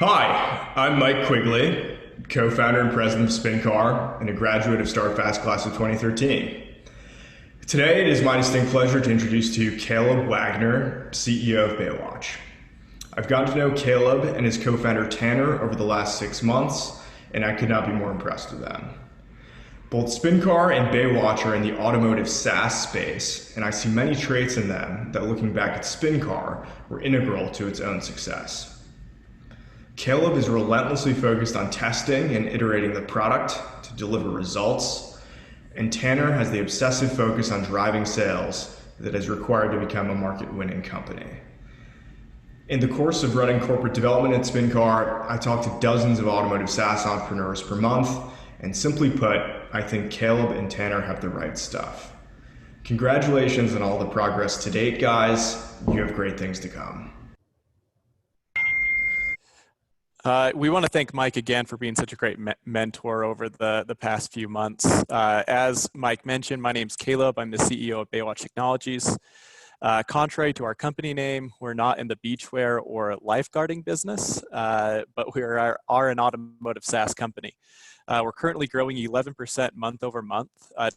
Hi, I'm Mike Quigley, co-founder and president of SpinCar and a graduate of StartFast class of 2013. Today, it is my distinct pleasure to introduce to you Caleb Wagner, CEO of Baywatch. I've gotten to know Caleb and his co-founder Tanner over the last 6 months, and I could not be more impressed with them. Both SpinCar and Baywatch are in the automotive SaaS space, and I see many traits in them that, looking back at SpinCar, were integral to its own success. Caleb is relentlessly focused on testing and iterating the product to deliver results, and Tanner has the obsessive focus on driving sales that is required to become a market-winning company. In the course of running corporate development at SpinCar, I talk to dozens of automotive SaaS entrepreneurs per month, and simply put, I think Caleb and Tanner have the right stuff. Congratulations on all the progress to date, guys. You have great things to come. We want to thank Mike again for being such a great mentor over the past few months. As Mike mentioned, my name's Caleb. I'm the CEO of Baywatch Technologies. Contrary to our company name, we're not in the beachwear or lifeguarding business, but we are an automotive SaaS company. We're currently growing 11% month over month,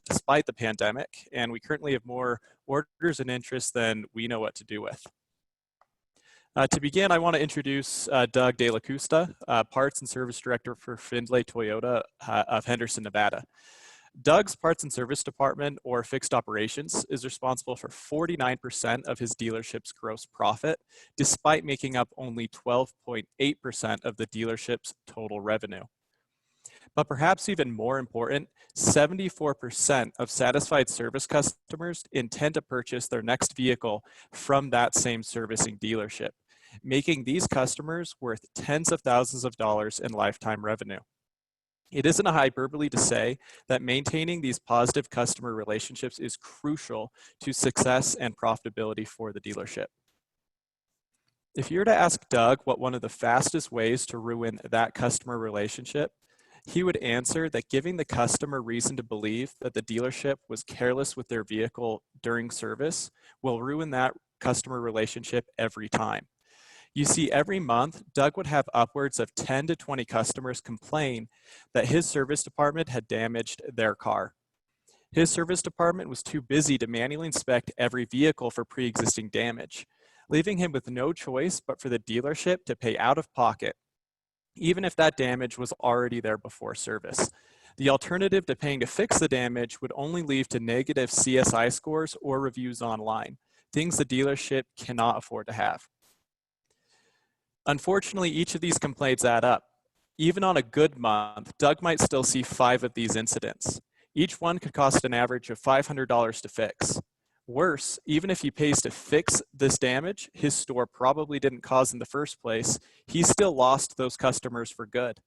despite the pandemic, and we currently have more orders and interest than we know what to do with. To begin, I want to introduce Doug De La Custa, Parts and Service Director for Findlay Toyota of Henderson, Nevada. Doug's Parts and Service Department, or Fixed Operations, is responsible for 49% of his dealership's gross profit, despite making up only 12.8% of the dealership's total revenue. But perhaps even more important, 74% of satisfied service customers intend to purchase their next vehicle from that same servicing dealership, making these customers worth tens of thousands of dollars in lifetime revenue. It isn't a hyperbole to say that maintaining these positive customer relationships is crucial to success and profitability for the dealership. If you were to ask Doug what one of the fastest ways to ruin that customer relationship, he would answer that giving the customer reason to believe that the dealership was careless with their vehicle during service will ruin that customer relationship every time. You see, every month, Doug would have upwards of 10 to 20 customers complain that his service department had damaged their car. His service department was too busy to manually inspect every vehicle for pre-existing damage, leaving him with no choice but for the dealership to pay out of pocket, even if that damage was already there before service. The alternative to paying to fix the damage would only lead to negative CSI scores or reviews online, things the dealership cannot afford to have. Unfortunately, each of these complaints add up. Even on a good month, Doug might still see 5 of these incidents. Each one could cost an average of $500 to fix. Worse, even if he pays to fix this damage his store probably didn't cause in the first place, he still lost those customers for good.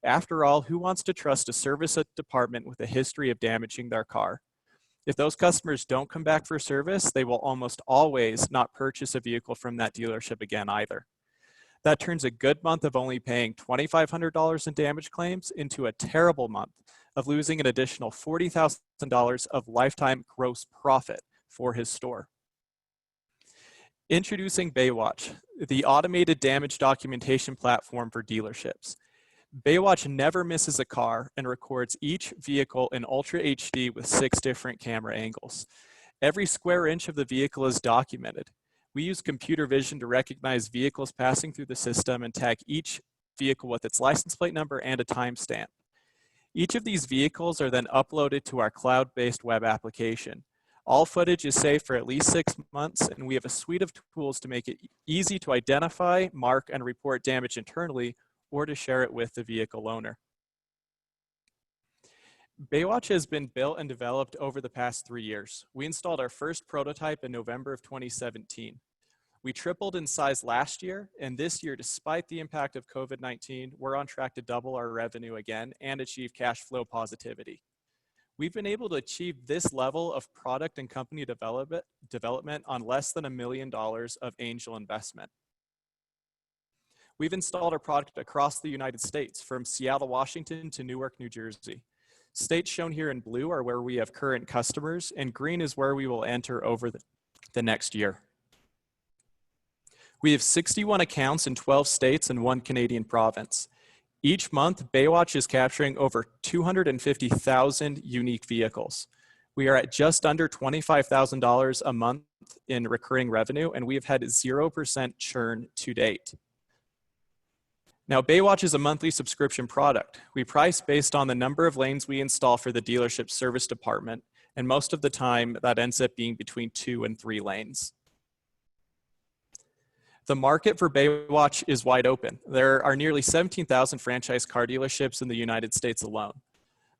After all, who wants to trust a service department with a history of damaging their car? If those customers don't come back for service, they will almost always not purchase a vehicle from that dealership again either. That turns a good month of only paying $2,500 in damage claims into a terrible month of losing an additional $40,000 of lifetime gross profit for his store. Introducing Baywatch, the automated damage documentation platform for dealerships. Baywatch never misses a car and records each vehicle in Ultra HD with 6 different camera angles. Every square inch of the vehicle is documented. We use computer vision to recognize vehicles passing through the system and tag each vehicle with its license plate number and a timestamp. Each of these vehicles are then uploaded to our cloud-based web application. All footage is saved for at least 6 months, and we have a suite of tools to make it easy to identify, mark, and report damage internally, or to share it with the vehicle owner. Baywatch has been built and developed over the past 3 years. We installed our first prototype in November of 2017. We tripled in size last year, and this year, despite the impact of COVID-19, we're on track to double our revenue again and achieve cash flow positivity. We've been able to achieve this level of product and company development on less than $1 million of angel investment. We've installed our product across the United States, from Seattle, Washington to Newark, New Jersey. States shown here in blue are where we have current customers, and green is where we will enter over the next year. We have 61 accounts in 12 states and 1 Canadian province. Each month, Baywatch is capturing over 250,000 unique vehicles. We are at just under $25,000 a month in recurring revenue, and we have had 0% churn to date. Now, Baywatch is a monthly subscription product. We price based on the number of lanes we install for the dealership service department, and most of the time that ends up being between 2 and 3 lanes. The market for Baywatch is wide open. There are nearly 17,000 franchise car dealerships in the United States alone.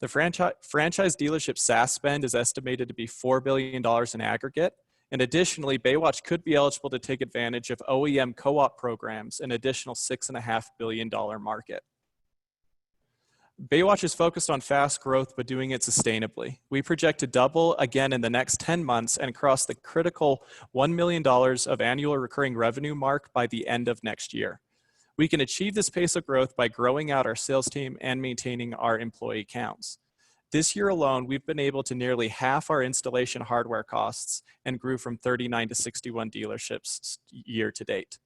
The franchise dealership SaaS spend is estimated to be $4 billion in aggregate. And additionally, Baywatch could be eligible to take advantage of OEM co-op programs, an additional $6.5 billion market. Baywatch is focused on fast growth, but doing it sustainably. We project to double again in the next 10 months and cross the critical $1 million of annual recurring revenue mark by the end of next year. We can achieve this pace of growth by growing out our sales team and maintaining our employee counts. This year alone, we've been able to nearly half our installation hardware costs and grew from 39 to 61 dealerships year to date.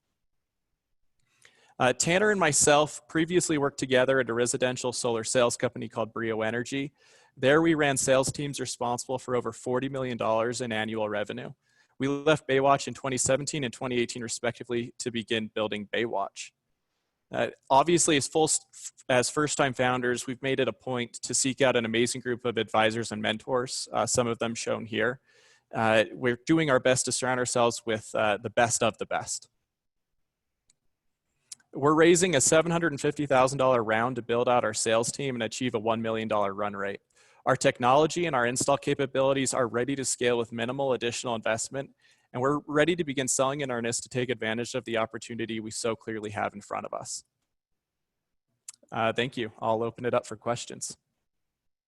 Tanner and myself previously worked together at a residential solar sales company called Brio Energy. There we ran sales teams responsible for over $40 million in annual revenue. We left Baywatch in 2017 and 2018 respectively to begin building Baywatch. Obviously, as first-time founders, we've made it a point to seek out an amazing group of advisors and mentors, some of them shown here. We're doing our best to surround ourselves with the best of the best. We're raising a $750,000 round to build out our sales team and achieve a $1 million run rate. Our technology and our install capabilities are ready to scale with minimal additional investment, and we're ready to begin selling in earnest to take advantage of the opportunity we so clearly have in front of us. Thank you. I'll open it up for questions.